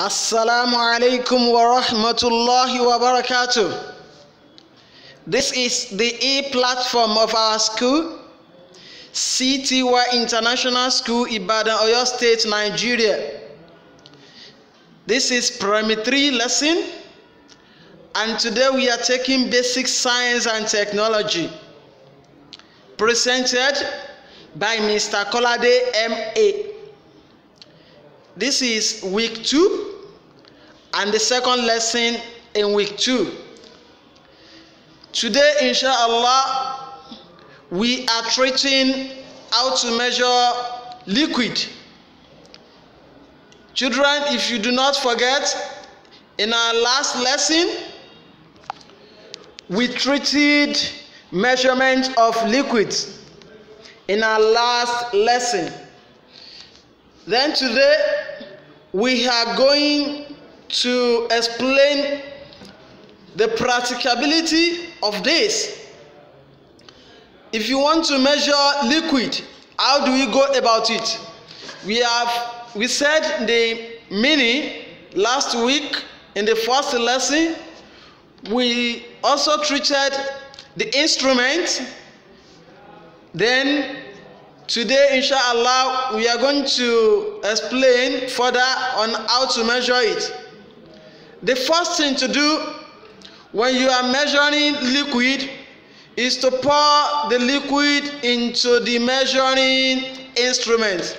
Assalamu alaikum wa rahmatullahi wa barakatuh. This is the e-platform of our school, CTY International School, Ibadan, Oyo State, Nigeria. This is Primary 3 lesson, and today we are taking Basic Science and Technology, presented by Mr. Kolade M.A. This is week 2 and the second lesson in week 2. Today, inshallah, we are treating how to measure liquid. Children, if you do not forget, in our last lesson, we treated measurement of liquids in our last lesson. Then today, we are going to explain the practicability of this. If you want to measure liquid, how do we go about it? We said the meaning last week in the first lesson. We also treated the instrument. Then today, inshallah, we are going to explain further on how to measure it. The first thing to do when you are measuring liquid is to pour the liquid into the measuring instrument.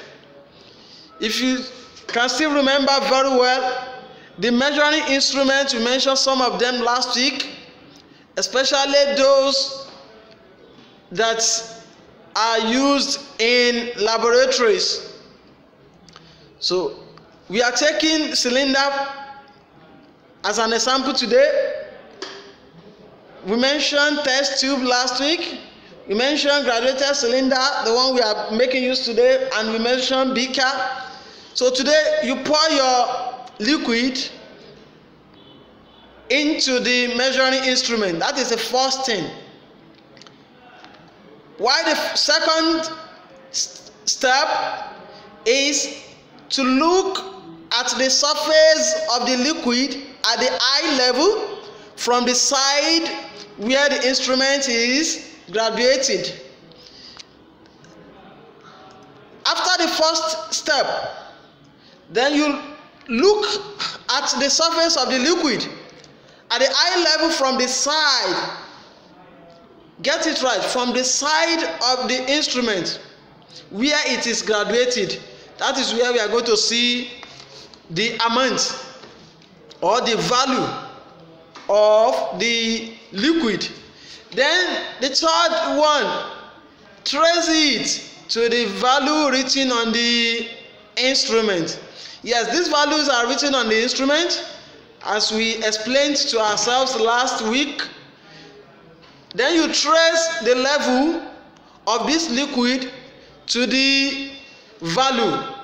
If you can still remember very well, the measuring instrument, we mentioned some of them last week, especially those that are used in laboratories. So we are taking cylinder as an example today. We mentioned test tube last week. We mentioned graduated cylinder, the one we are making use today, and we mentioned beaker. So today you pour your liquid into the measuring instrument. That is the first thing. While the second step is to look at the surface of the liquid at the eye level from the side where the instrument is graduated. After the first step, then you look at the surface of the liquid at the eye level from the side. Get it right, from the side of the instrument where it is graduated. That is where we are going to see the amount or the value of the liquid. Then the third one, trace it to the value written on the instrument. Yes, these values are written on the instrument as we explained to ourselves last week. Then you trace the level of this liquid to the value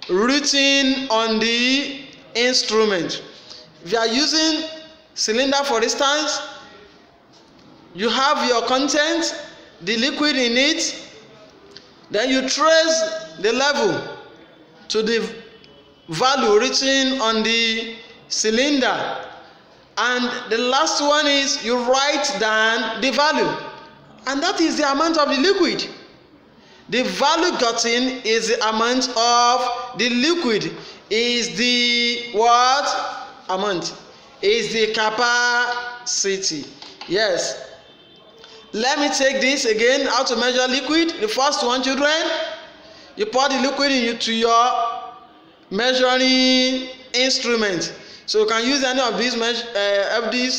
written on the instrument. If you are using cylinder, for instance, you have your content, the liquid in it, then you trace the level to the value written on the cylinder. And the last one is you write down the value, and that is the amount of the liquid. The value gotten is the amount of the liquid, is the what amount? Is the capacity. Yes. Let me take this again, how to measure liquid. The first one, children, you pour the liquid into your measuring instrument. So you can use any of these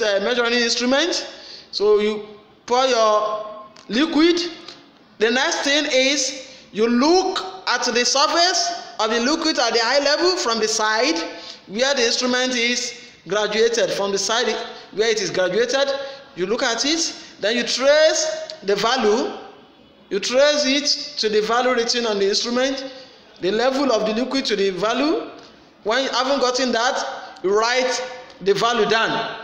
measuring instruments. So you pour your liquid. The next thing is you look at the surface of the liquid at the eye level from the side where the instrument is graduated. From the side where it is graduated, you look at it. Then you trace the value. You trace it to the value written on the instrument, the level of the liquid to the value. When you haven't gotten that, you write the value down,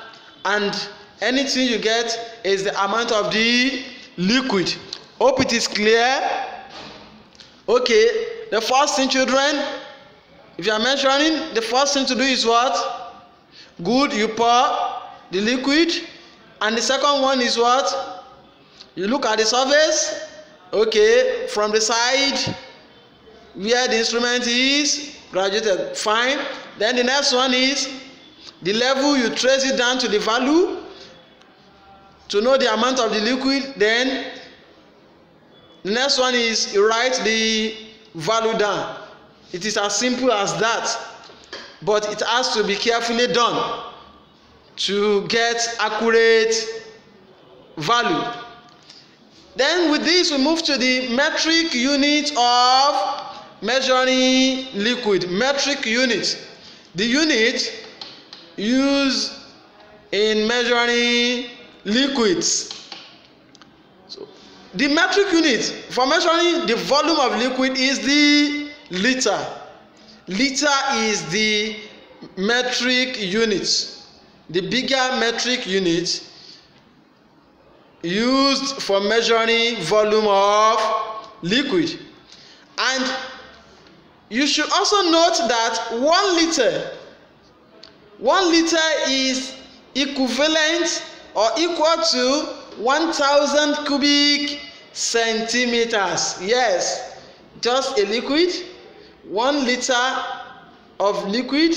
and anything you get is the amount of the liquid. Hope it is clear. Okay, the first thing, children, If you are measuring, the first thing to do is what? Good, you pour the liquid. And the second one is what? You look at the surface. Okay, from the side where the instrument is graduated, fine. Then the next one is the level. You trace it down to the value to know the amount of the liquid. Then the next one is you write the value down. It is as simple as that, but it has to be carefully done to get accurate value. Then with this we move to the metric unit of measuring liquid. Metric unit, the unit used in measuring liquids. So the metric unit for measuring the volume of liquid is the liter. Liter is the metric unit, the bigger metric unit used for measuring volume of liquid. And you should also note that 1 liter is equivalent or equal to 1000 cubic centimeters. Yes, just a liquid. 1 liter of liquid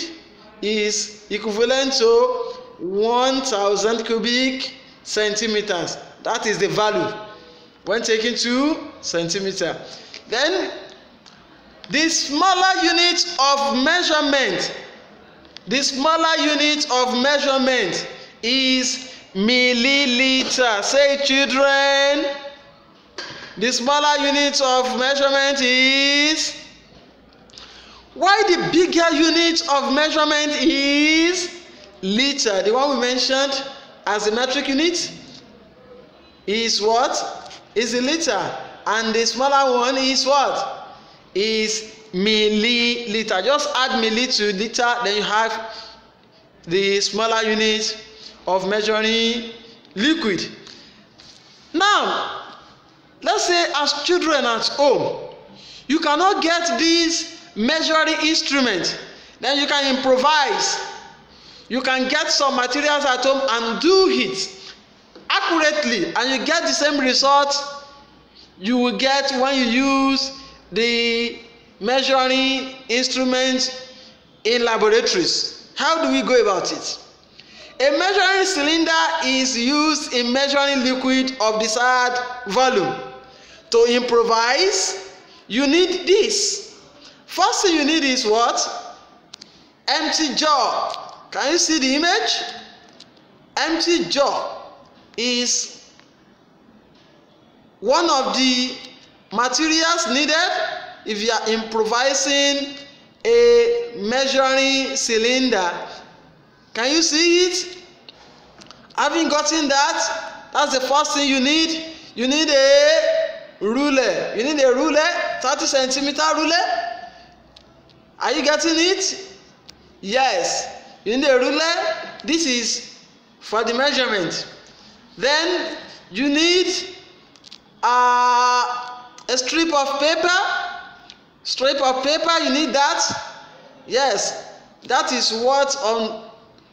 is equivalent to 1000 cubic centimeters. That is the value when taken to centimeter. Then the smaller unit of measurement, is milliliter. Say, children, the smaller unit of measurement is. Why the bigger unit of measurement is liter? The one we mentioned as a metric unit is what? Is a liter. And the smaller one is what? Is milliliter. Just add milli to liter, then you have the smaller unit of measuring liquid. Now, let's say as children at home, you cannot get this measuring instrument, then you can improvise. You can get some materials at home and do it accurately, and you get the same result you will get when you use the measuring instrument in laboratories. How do we go about it? A measuring cylinder is used in measuring liquid of desired volume. To improvise, you need this. First thing you need is what? Empty jar. Can you see the image? Empty jar is one of the materials needed if you are improvising a measuring cylinder. Can you see it? Having gotten that, that's the first thing you need. You need a ruler. You need a ruler, 30 centimeter ruler. Are you getting it? Yes. You need a ruler. This is for the measurement. Then you need a strip of paper. Strip of paper, you need that. Yes, that is what on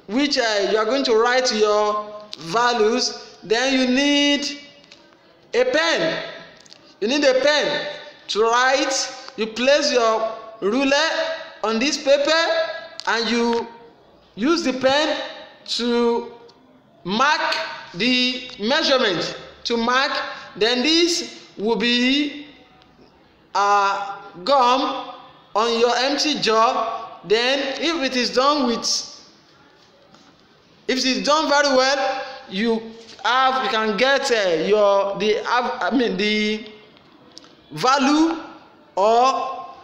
which you are going to write your values. Then you need a pen. You need a pen to write. You place your ruler on this paper and you use the pen to mark the measurement. To mark, then this will be gum on your empty jar. Then if it is done very well, you can get the value of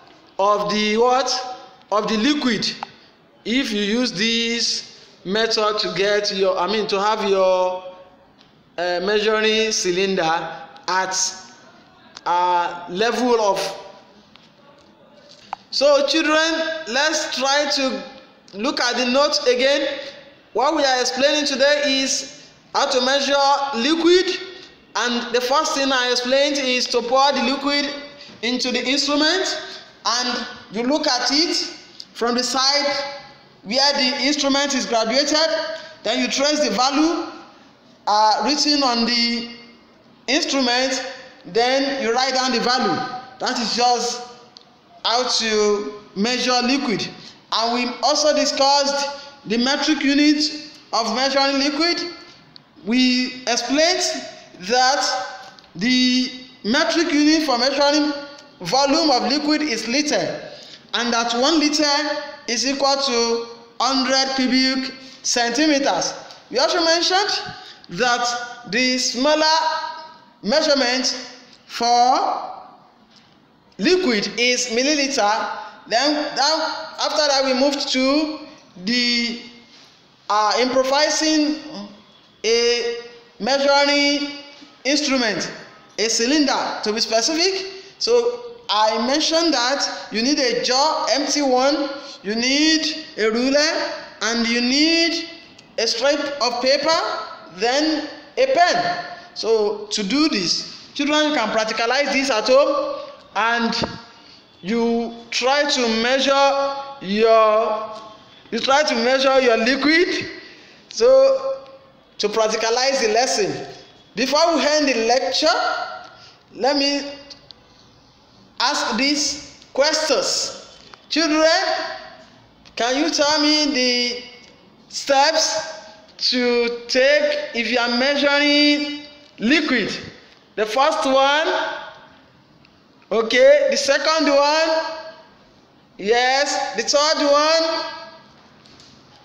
the liquid if you use this method to get to have your measuring cylinder at level of. So children, let's try to look at the notes again. What we are explaining today is how to measure liquid, and the first thing I explained is to pour the liquid into the instrument and you look at it from the side where the instrument is graduated. Then you trace the value written on the instrument. Then you write down the value. That is just how to measure liquid. And we also discussed the metric unit of measuring liquid. We explained that the metric unit for measuring volume of liquid is liter, and that 1 liter is equal to 100 cubic centimeters. We also mentioned that the smaller measurement for liquid is milliliter. Then after that we moved to the improvising a measuring instrument, a cylinder to be specific. So I mentioned that you need a jar, empty one, you need a ruler, and you need a strip of paper, then a pen. So to do this, children, you can practicalize this at home, and you try to measure your liquid. So to practicalize the lesson, before we end the lecture, let me ask these questions. Children, can you tell me the steps to take if you are measuring liquid? The first one, okay. The second one, yes. The third one,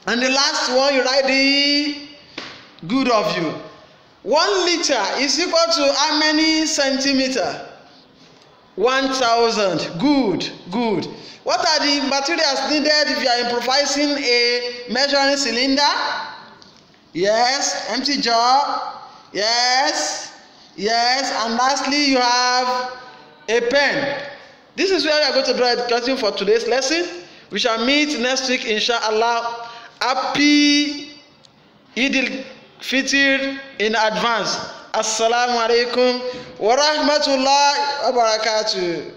and the last one, you write the good of you. 1 liter is equal to how many centimeters? 1000. Good. What are the materials needed if you are improvising a measuring cylinder? Yes. Empty jar. Yes. And lastly, you have a pen. This is where we are going to draw a curtain for today's lesson. We shall meet next week, inshallah. Happy Eid al-Fitr in advance. Assalamu alaikum wa rahmatullahi wa barakatuh.